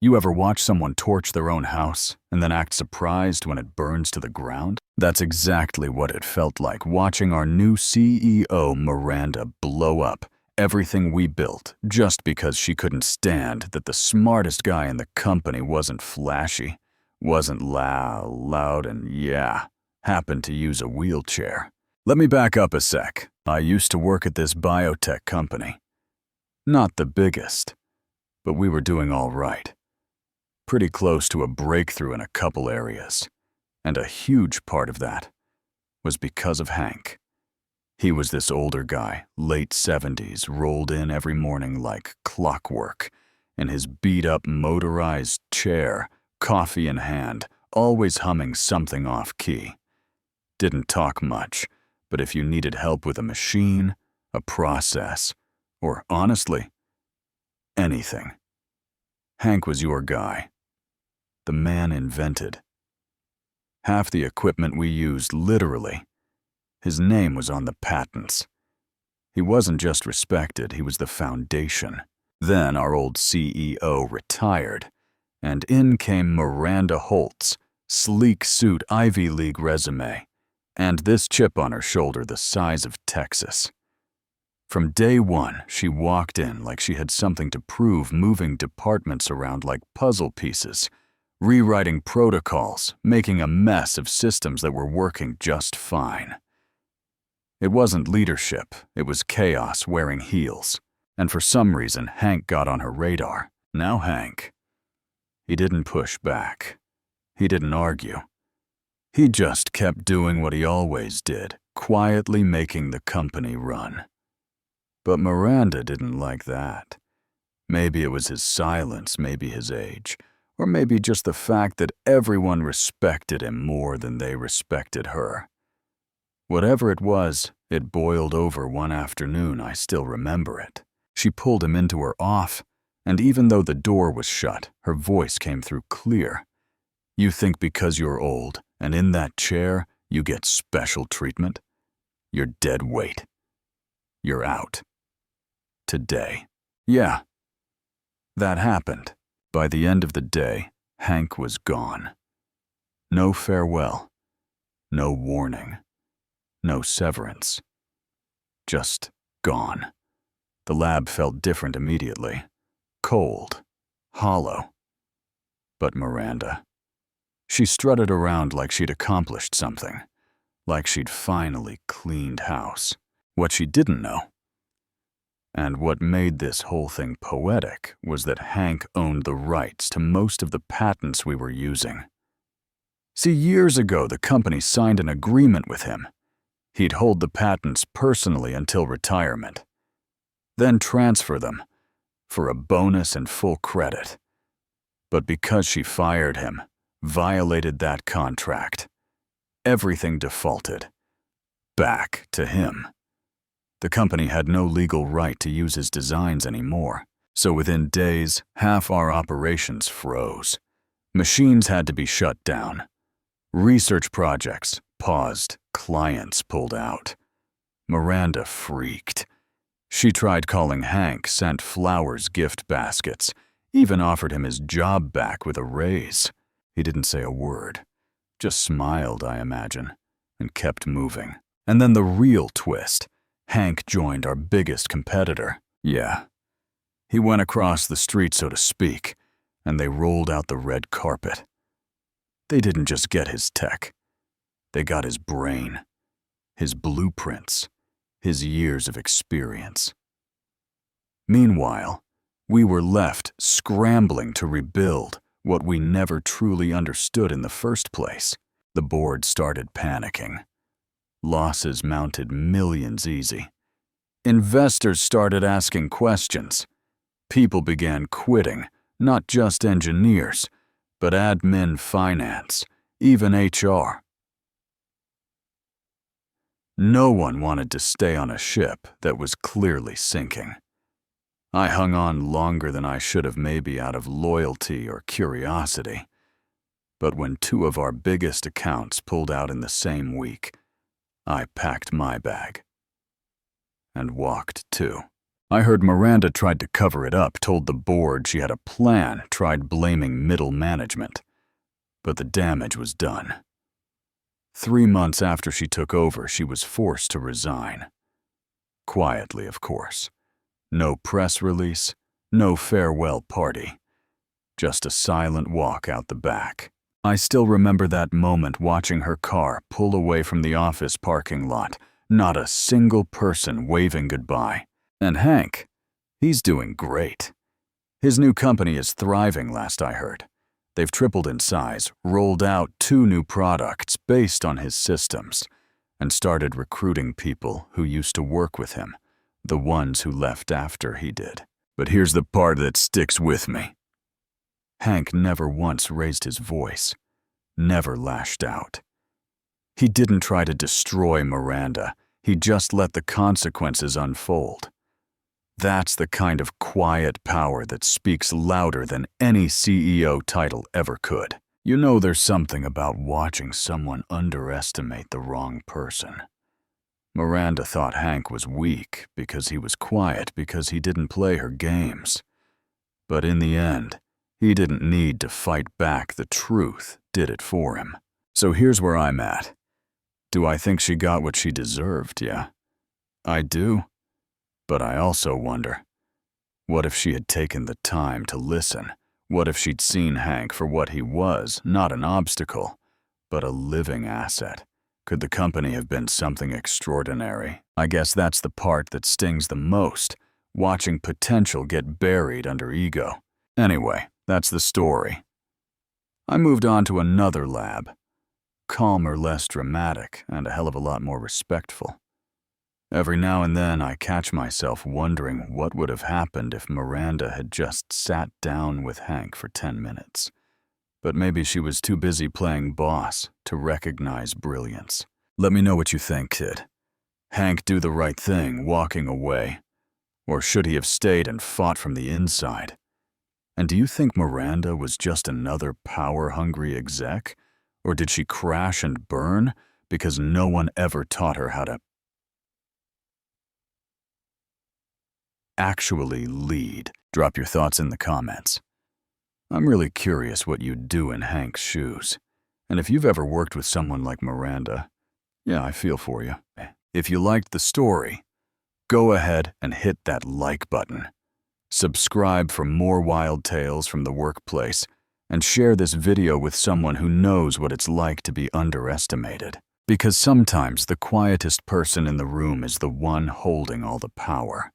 You ever watch someone torch their own house and then act surprised when it burns to the ground? That's exactly what it felt like watching our new CEO, Miranda, blow up everything we built just because she couldn't stand that the smartest guy in the company wasn't flashy, wasn't loud, and happened to use a wheelchair. Let me back up a sec. I used to work at this biotech company. Not the biggest, but we were doing all right. Pretty close to a breakthrough in a couple areas, and a huge part of that was because of Hank. He was this older guy, late 70s, rolled in every morning like clockwork, in his beat-up motorized chair, coffee in hand, always humming something off-key. Didn't talk much, but if you needed help with a machine, a process, or honestly, anything, Hank was your guy. The man invented half the equipment we used, literally. His name was on the patents. He wasn't just respected, he was the foundation. Then our old CEO retired, and in came Miranda Holtz, sleek suit, Ivy League resume, and this chip on her shoulder the size of Texas. From day one, she walked in like she had something to prove, moving departments around like puzzle pieces, rewriting protocols, making a mess of systems that were working just fine. It wasn't leadership, it was chaos wearing heels. And for some reason, Hank got on her radar. Now Hank, he didn't push back. He didn't argue. He just kept doing what he always did, quietly making the company run. But Miranda didn't like that. Maybe it was his silence, maybe his age, or maybe just the fact that everyone respected him more than they respected her. Whatever it was, it boiled over one afternoon. I still remember it. She pulled him into her off, and even though the door was shut, her voice came through clear. You think because you're old and in that chair, you get special treatment? You're dead weight. You're out. Today. Yeah. That happened. By the end of the day, Hank was gone. No farewell. No warning. No severance. Just gone. The lab felt different immediately. Cold. Hollow. But Miranda. She strutted around like she'd accomplished something. Like she'd finally cleaned house. What she didn't know, and what made this whole thing poetic, was that Hank owned the rights to most of the patents we were using. See, years ago, the company signed an agreement with him. He'd hold the patents personally until retirement, then transfer them for a bonus and full credit. But because she fired him, violated that contract, everything defaulted. Back to him. The company had no legal right to use his designs anymore, so within days, half our operations froze. Machines had to be shut down. Research projects paused, clients pulled out. Miranda freaked. She tried calling Hank, sent flowers, gift baskets, even offered him his job back with a raise. He didn't say a word, just smiled, I imagine, and kept moving. And then the real twist. Hank joined our biggest competitor. Yeah. He went across the street, so to speak, and they rolled out the red carpet. They didn't just get his tech. They got his brain, his blueprints, his years of experience. Meanwhile, we were left scrambling to rebuild what we never truly understood in the first place. The board started panicking. Losses mounted millions easy. Investors started asking questions. People began quitting, not just engineers, but admin, finance, even HR. No one wanted to stay on a ship that was clearly sinking. I hung on longer than I should have, maybe out of loyalty or curiosity. But when two of our biggest accounts pulled out in the same week, I packed my bag and walked too. I heard Miranda tried to cover it up, told the board she had a plan, tried blaming middle management. But the damage was done. 3 months after she took over, she was forced to resign. Quietly, of course. No press release, no farewell party. Just a silent walk out the back. I still remember that moment watching her car pull away from the office parking lot. Not a single person waving goodbye. And Hank, he's doing great. His new company is thriving, last I heard. They've tripled in size, rolled out 2 new products based on his systems, and started recruiting people who used to work with him, the ones who left after he did. But here's the part that sticks with me. Hank never once raised his voice, never lashed out. He didn't try to destroy Miranda, he just let the consequences unfold. That's the kind of quiet power that speaks louder than any CEO title ever could. You know, there's something about watching someone underestimate the wrong person. Miranda thought Hank was weak because he was quiet, because he didn't play her games. But in the end, he didn't need to fight back. The truth did it for him. So here's where I'm at. Do I think she got what she deserved? Yeah, I do. But I also wonder, what if she had taken the time to listen? What if she'd seen Hank for what he was, not an obstacle, but a living asset? Could the company have been something extraordinary? I guess that's the part that stings the most, watching potential get buried under ego. Anyway, that's the story. I moved on to another lab. Calmer, less dramatic, and a hell of a lot more respectful. Every now and then I catch myself wondering what would have happened if Miranda had just sat down with Hank for 10 minutes. But maybe she was too busy playing boss to recognize brilliance. Let me know what you think, kid. Hank do the right thing, walking away? Or should he have stayed and fought from the inside? And do you think Miranda was just another power-hungry exec? Or did she crash and burn because no one ever taught her how to actually lead? Drop your thoughts in the comments. I'm really curious what you'd do in Hank's shoes. And if you've ever worked with someone like Miranda, yeah, I feel for you. If you liked the story, go ahead and hit that like button. Subscribe for more wild tales from the workplace, and share this video with someone who knows what it's like to be underestimated. Because sometimes the quietest person in the room is the one holding all the power.